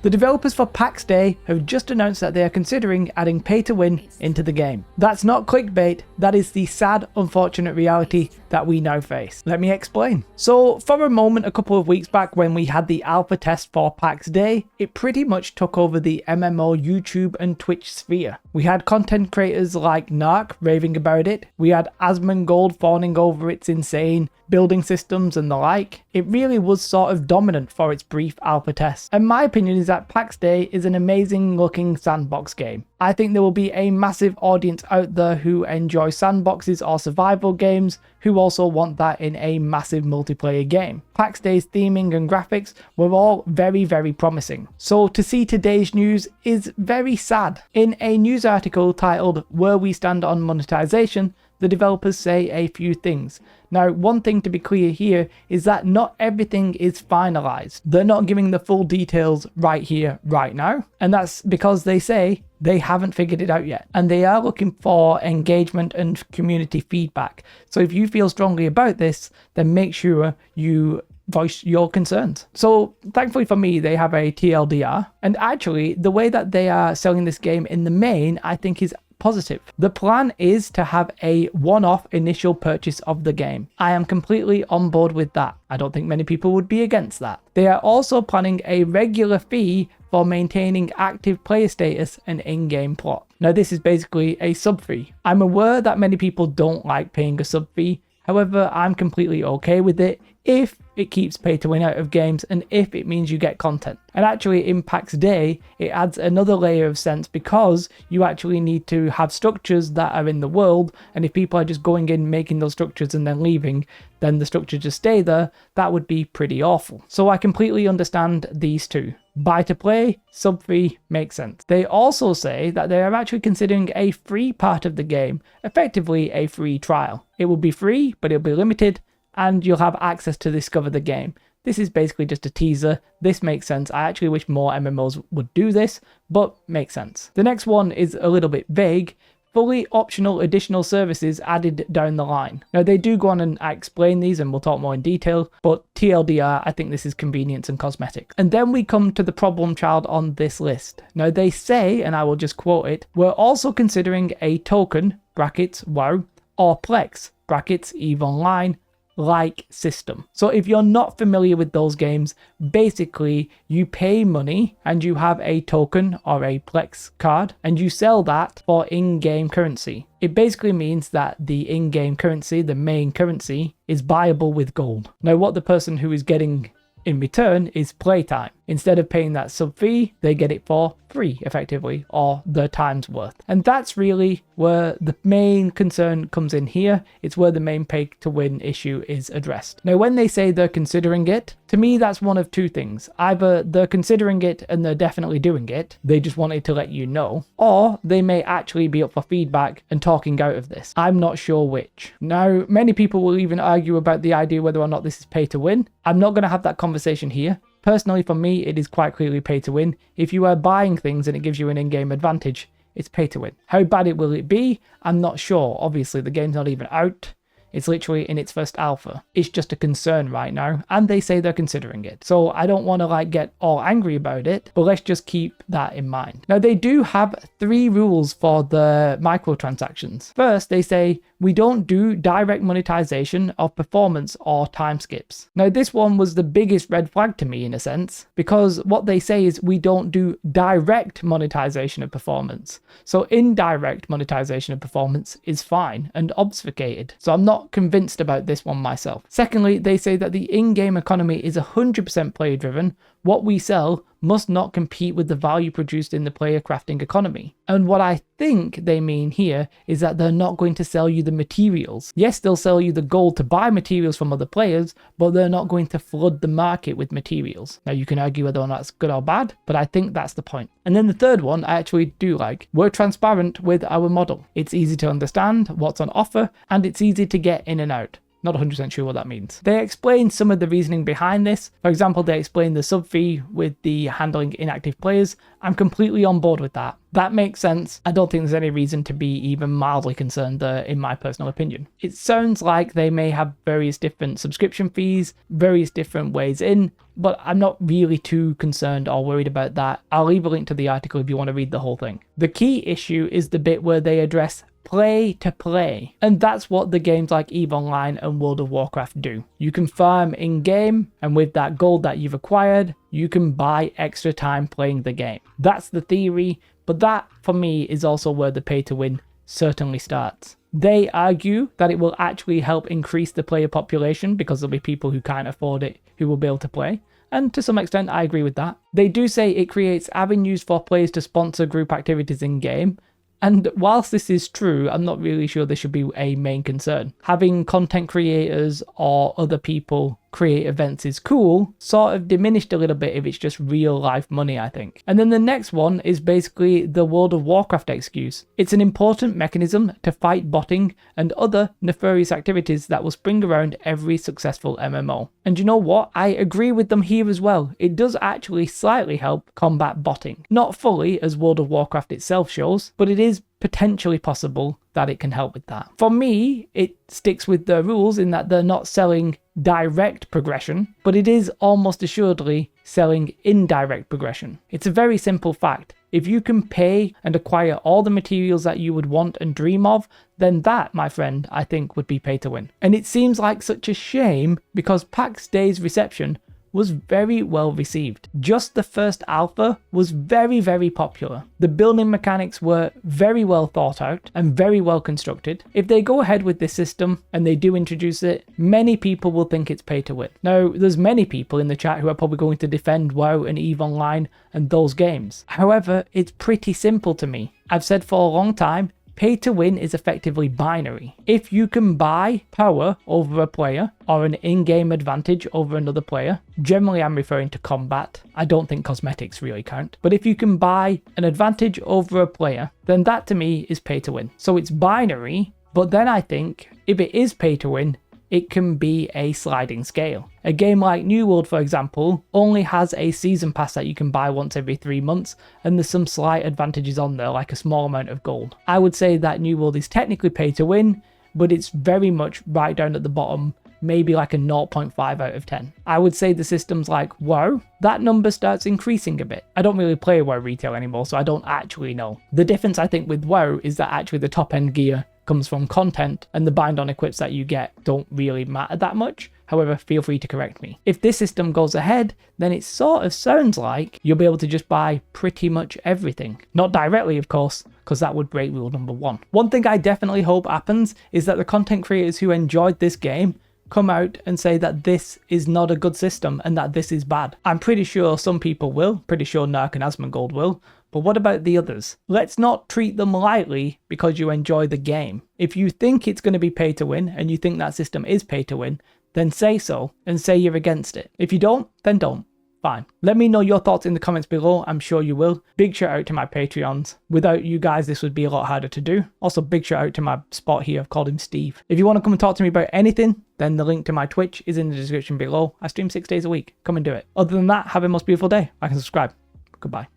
The developers for Pax Dei have just announced that they are considering adding pay to win into the game. That's not clickbait, that is the sad, unfortunate reality that we now face. Let me explain. So for a moment a couple of weeks back when we had the alpha test for Pax Dei, it pretty much took over the MMO YouTube and Twitch sphere. We had content creators like Narc raving about it, we had Asmongold fawning over its insane building systems and the like. It really was sort of dominant for its brief alpha test. And my opinion is that Pax Dei is an amazing looking sandbox game. I think there will be a massive audience out there who enjoy sandboxes or survival games who also want that in a massive multiplayer game. Pax Dei's theming and graphics were all very, very promising. So to see today's news is very sad. In a news article titled "Where We Stand on Monetization," the developers say a few things. Now, one thing to be clear here is that not everything is finalized. They're not giving the full details right here, right now. And that's because they say they haven't figured it out yet. And they are looking for engagement and community feedback. So if you feel strongly about this, then make sure you voice your concerns. So thankfully for me, they have a TLDR. And actually, the way that they are selling this game in the main, I think is positive. The plan is to have a one-off initial purchase of the game. I am completely on board with that. I don't think many people would be against that. They are also planning a regular fee for maintaining active player status and in-game plot. Now this is basically a sub fee. I'm aware that many people don't like paying a sub fee. However, I'm completely okay with it if it keeps pay to win out of games and if it means you get content. And actually in Pax Dei, it adds another layer of sense because you actually need to have structures that are in the world, and if people are just going in, making those structures and then leaving, then the structures just stay there. That would be pretty awful. So I completely understand these two. Buy to play, sub fee makes sense. They also say that they are actually considering a free part of the game, effectively a free trial. It will be free, but it'll be limited, and you'll have access to discover the game. This is basically just a teaser. This makes sense. I actually wish more MMOs would do this, but makes sense. The next one is a little bit vague. Fully optional additional services added down the line. Now they do go on and explain these and we'll talk more in detail, but TLDR, I think this is convenience and cosmetics. And then we come to the problem child on this list. Now they say, and I will just quote it, "We're also considering a token, brackets WoW, or Plex, brackets EVE Online, like system." So if you're not familiar with those games, basically you pay money and you have a token or a Plex card and you sell that for in-game currency. It basically means that the in-game currency, the main currency, is buyable with gold. Now what the person who is getting in return is playtime. Instead of paying that sub fee, they get it for free effectively, or their time's worth. And that's really where the main concern comes in here. It's where the main pay to win issue is addressed. Now when they say they're considering it, to me that's one of two things. Either they're considering it and they're definitely doing it, they just wanted to let you know, or they may actually be up for feedback and talking out of this. I'm not sure which. Now many people will even argue about the idea whether or not this is pay to win. I'm not going to have that conversation here. Personally, for me, it is quite clearly pay to win. If you are buying things and it gives you an in-game advantage, it's pay to win. How bad it will it be? I'm not sure. Obviously, the game's not even out. It's literally in its first alpha. It's just a concern right now, and they say they're considering it. So I don't want to get all angry about it, but let's just keep that in mind. Now they do have 3 rules for the microtransactions. First, they say we don't do direct monetization of performance or time skips. Now this one was the biggest red flag to me in a sense, because what they say is we don't do direct monetization of performance. So indirect monetization of performance is fine and obfuscated. So I'm not convinced about this one myself. Secondly, they say that the in-game economy is 100% player driven. What we sell must not compete with the value produced in the player crafting economy. And what I think they mean here is that they're not going to sell you the materials. Yes, they'll sell you the gold to buy materials from other players, but they're not going to flood the market with materials. Now you can argue whether or not that's good or bad, but I think that's the point. And then the third one I actually do like. We're transparent with our model. It's easy to understand what's on offer and it's easy to get in and out. Not 100% sure what that means. They explain some of the reasoning behind this. For example, they explain the sub fee with the handling inactive players. I'm completely on board with that. That makes sense. I don't think there's any reason to be even mildly concerned there, in my personal opinion. It sounds like they may have various different subscription fees, various different ways in, but I'm not really too concerned or worried about that. I'll leave a link to the article if you want to read the whole thing. The key issue is the bit where they address play to play, and that's what the games like EVE Online and World of Warcraft do. You can farm in game, and with that gold that you've acquired, you can buy extra time playing the game. That's the theory, but that for me is also where the pay to win certainly starts. They argue that it will actually help increase the player population because there'll be people who can't afford it who will be able to play. And to some extent, I agree with that. They do say it creates avenues for players to sponsor group activities in game. And whilst this is true, I'm not really sure this should be a main concern. Having content creators or other people create events is cool, sort of diminished a little bit if it's just real life money, I think. And then the next one is basically the World of Warcraft excuse. It's an important mechanism to fight botting and other nefarious activities that will spring around every successful MMO. And you know what? I agree with them here as well. It does actually slightly help combat botting. Not fully, as World of Warcraft itself shows, but it is potentially possible that it can help with that. For me, it sticks with the rules in that they're not selling direct progression, but it is almost assuredly selling indirect progression. It's a very simple fact. If you can pay and acquire all the materials that you would want and dream of, then that, my friend, I think would be pay to win. And it seems like such a shame because Pax Dei's reception was very well received. Just the first alpha was very, very popular. The building mechanics were very well thought out and very well constructed. If they go ahead with this system and they do introduce it, many people will think it's pay to win. Now, there's many people in the chat who are probably going to defend WoW and EVE Online and those games. However, it's pretty simple to me. I've said for a long time, pay to win is effectively binary. If you can buy power over a player or an in-game advantage over another player, generally I'm referring to combat. I don't think cosmetics really count. But if you can buy an advantage over a player, then that to me is pay to win. So it's binary, but then I think if it is pay to win, it can be a sliding scale. A game like New World, for example, only has a season pass that you can buy once every 3 months, and there's some slight advantages on there, like a small amount of gold. I would say that New World is technically pay to win, but it's very much right down at the bottom, maybe like a 0.5 out of 10. I would say the systems like WoW, that number starts increasing a bit. I don't really play WoW retail anymore, so I don't actually know. The difference I think with WoW is that actually the top end gear comes from content and the bind on equips that you get don't really matter that much. However, feel free to correct me. If this system goes ahead, then it sort of sounds like you'll be able to just buy pretty much everything. Not directly, of course, because that would break rule number 1. One thing I definitely hope happens is that the content creators who enjoyed this game come out and say that this is not a good system and that this is bad. I'm pretty sure some people will, pretty sure Narc and Asmongold will, but what about the others? Let's not treat them lightly because you enjoy the game. If you think it's going to be pay to win and you think that system is pay to win, then say so and say you're against it. If you don't, then don't. Fine. Let me know your thoughts in the comments below. I'm sure you will. Big shout out to my Patreons. Without you guys, this would be a lot harder to do. Also, big shout out to my spot here. I've called him Steve. If you want to come and talk to me about anything, then the link to my Twitch is in the description below. I stream 6 days a week. Come and do it. Other than that, have a most beautiful day. Like and subscribe. Goodbye.